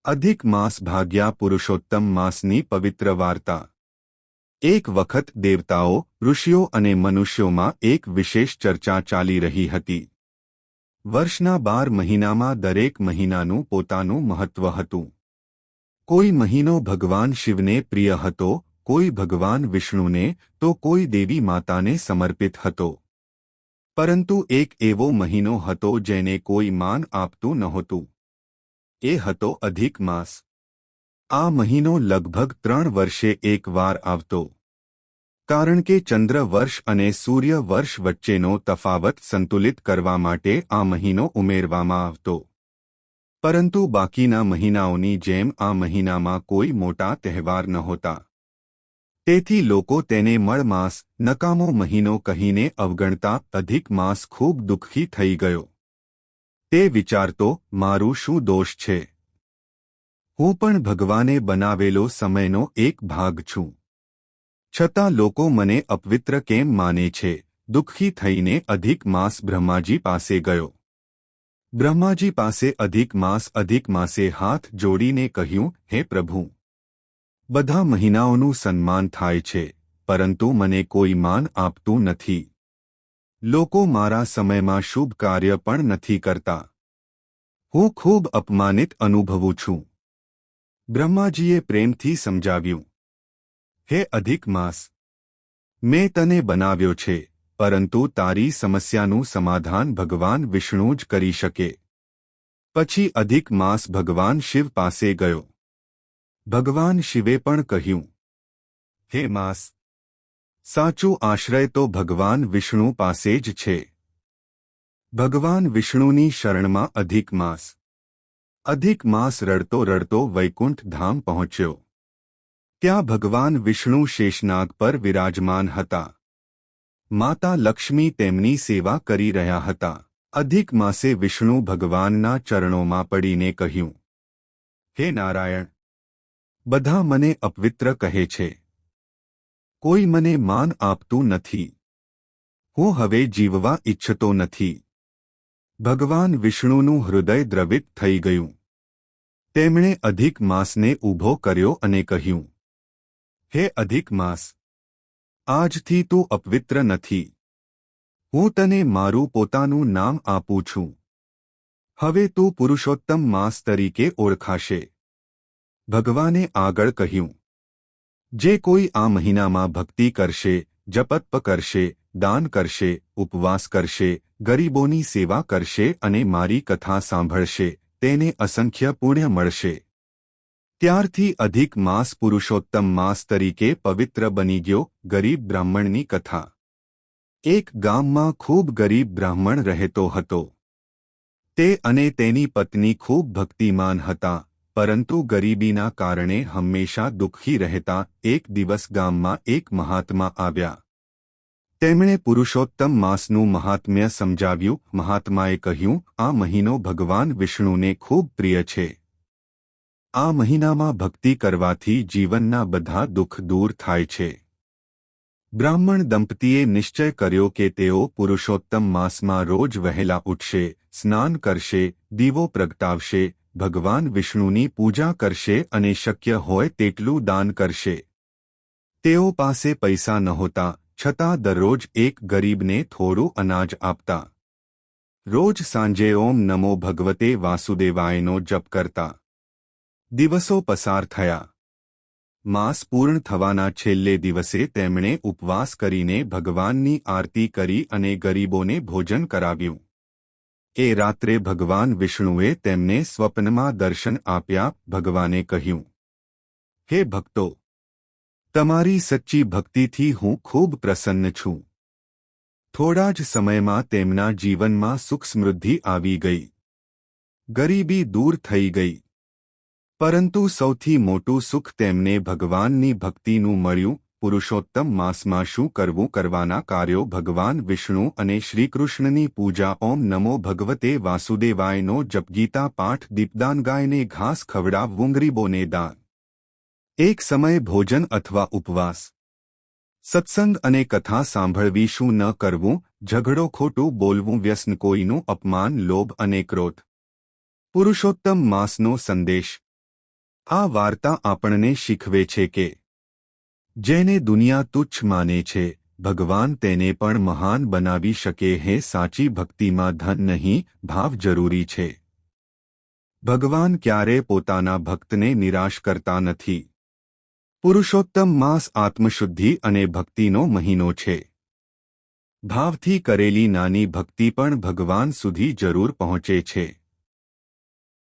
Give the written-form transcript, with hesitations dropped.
અધિક માસ ભાગ્યા પુરુષોત્તમ માસની પવિત્ર વાર્તા। એક વખત દેવતાઓ, ઋષિઓ અને મનુષ્યોમાં એક વિશેષ ચર્ચા ચાલી રહી હતી। વર્ષના 12 મહિનામાં દરેક મહિનાનું પોતાનું મહત્વ હતું। કોઈ મહિનો ભગવાન શિવને પ્રિય હતો, કોઈ ભગવાન વિષ્ણુને, તો કોઈ દેવી માતાને સમર્પિત હતો। પરંતુ એક એવો મહિનો હતો જેને કોઈ માન આપતું નહોતું। એ હતો અધિક માસ। આ મહિનો લગભગ 3 વર્ષે એકવાર આવતો। કારણ કે ચંદ્ર વર્ષ અને સૂર્ય વર્ષ વચ્ચેનો તફાવત સંતુલિત કરવા માટે આ મહિનો ઉમેરવામાં આવતો। પરંતુ બાકીના મહિનાઓની જેમ આ મહિનામાં કોઈ મોટા તહેવાર નહોતા। તેથી લોકો તેને મળ માસ, નકામો મહિનો કહીને અવગણતા। અધિક માસ ખૂબ દુઃખી થઈ ગયો। તે વિચારતો, મારું શું દોષ છે? હું પણ ભગવાને બનાવેલો સમયનો એક ભાગ છું। છતાં લોકો મને અપવિત્ર કેમ માને છે? દુઃખી થઈને અધિક માસ બ્રહ્માજી પાસે ગયો। બ્રહ્માજી પાસે અધિક માસે હાથ જોડીને કહ્યું, હે પ્રભુ, બધા મહિનાઓનું સન્માન થાય છે, પરંતુ મને કોઈ માન આપતું નથી। લોકો મારા સમયમાં શુભ કાર્ય પણ નથી કરતા। હું ખૂબ અપમાનિત અનુભવું છું। બ્રહ્માજીએ પ્રેમથી સમજાવ્યું, હે અધિક માસ, મેં તને બનાવ્યો છે, પરંતુ તારી સમસ્યાનું સમાધાન ભગવાન વિષ્ણુ જ કરી શકે। પછી અધિક માસ ભગવાન શિવ પાસે ગયો। ભગવાન શિવે પણ કહ્યું, હે માસ, સાચું આશ્રય તો ભગવાન વિષ્ણુ પાસે જ છે। ભગવાન વિષ્ણુની શરણમાં અધિક માસ। અધિક માસ રડતો રડતો વૈકુંઠ ધામ પહોંચ્યો। ત્યાં ભગવાન વિષ્ણુ શેષનાગ પર વિરાજમાન હતા। માતા લક્ષ્મી તેમની સેવા કરી રહ્યા હતા। અધિક માસે વિષ્ણુ ભગવાનના ચરણોમાં પડીને કહ્યું, હે નારાયણ, બધા મને અપવિત્ર કહે છે। કોઈ મને માન આપતું નથી। હું હવે જીવવા ઈચ્છતો નથી। ભગવાન વિષ્ણુનું હૃદય દ્રવિત થઈ ગયું। તેમણે અધિક માસને ઊભો કર્યો અને કહ્યું, હે અધિક માસ, આજથી તું અપવિત્ર નથી। હું તને મારું પોતાનું નામ આપું છું। હવે તું પુરુષોત્તમ માસ તરીકે ઓળખાશે। ભગવાને આગળ કહ્યું, જે કોઈ આ મહિનામાં ભક્તિ કરશે, જપતપ કરશે, દાન કરશે, ઉપવાસ કરશે, ગરીબોની સેવા કરશે અને મારી કથા સાંભળશે, તેને અસંખ્ય પુણ્ય મળશે। ત્યારથી અધિક માસ પુરુષોત્તમ માસ તરીકે પવિત્ર બની ગયો। ગરીબ બ્રાહ્મણની કથા। એક ગામમાં ખૂબ ગરીબ બ્રાહ્મણ રહેતો હતો। તે અને તેની પત્ની ખૂબ ભક્તિમાન હતા, પરંતુ ગરીબીના કારણે હંમેશા દુઃખી રહેતા। એક દિવસ ગામમાં એક મહાત્મા આવ્યા। તેમણે પુરુષોત્તમ માસનું મહાત્મ્ય સમજાવ્યું। મહાત્માએ કહ્યું, આ મહિનો ભગવાન વિષ્ણુને ખૂબ પ્રિય છે। આ મહિનામાં ભક્તિ કરવાથી જીવનના બધા દુઃખ દૂર થાય છે। બ્રાહ્મણ દંપતીએ નિશ્ચય કર્યો કે તેઓ પુરુષોત્તમ માસમાં રોજ વહેલા ઉઠશે, સ્નાન કરશે, દીવો પ્રગટાવશે, ભગવાન વિષ્ણુની પૂજા કરશે અને શક્ય હોય તેટલું દાન કરશે। તેઓ પાસે પૈસા નહોતા, છતાં દરરોજ એક ગરીબને થોડું અનાજ આપતા। રોજ સાંજે ઓમ નમો ભગવતે વાસુદેવાયનો જપ કરતા। દિવસો પસાર થયા। માસ પૂર્ણ થવાના છેલ્લે દિવસે તેમણે ઉપવાસ કરીને ભગવાનની આરતી કરી અને ગરીબોને ભોજન કરાવ્યું। એ રાત્રે ભગવાન વિષ્ણુએ તેમને સ્વપ્નમાં દર્શન આપ્યા। ભગવાને કહ્યું, હે ભક્તો, તમારી સચ્ચી ભક્તિથી હું ખૂબ પ્રસન્ન છું। થોડા જ સમયમાં તેમના જીવનમાં સુખ સમૃદ્ધિ આવી ગઈ। ગરીબી દૂર થઈ ગઈ। પરંતુ સૌથી મોટું સુખ તેમને ભગવાનની ભક્તિનું મળ્યું। પુરુષોત્તમ માસમાં શું કરવું? કરવાના કાર્યો ભગવાન વિષ્ણુ અને શ્રીકૃષ્ણની પૂજા, ઓમ નમો ભગવતે વાસુદેવાયનો જપ, ગીતા પાઠ, દીપદાન, ગાયને ઘાસ ખવડાવવું, ગરીબોને દાન, એક સમય ભોજન અથવા ઉપવાસ, સત્સંગ અને કથા સાંભળવી। શું ન કરવું? ઝઘડો, ખોટું બોલવું, વ્યસન, કોઈનું અપમાન, લોભ અને ક્રોધ। પુરુષોત્તમ માસનો સંદેશ। આ વાર્તા આપણને શીખવે છે કે જેને દુનિયા તુચ્છ માને છે, ભગવાન તેને પણ મહાન બનાવી શકે હે. સાચી ભક્તિમાં ધન નહીં, ભાવ જરૂરી છે. ભગવાન ક્યારે પોતાના ભક્તને નિરાશ કરતા નથી. પુરુષોત્તમ માસ આત્મશુદ્ધિ અને ભક્તિનો મહિનો છે. ભાવથી કરેલી નાની ભક્તિ પણ ભગવાન સુધી જરૂર પહોંચે છે.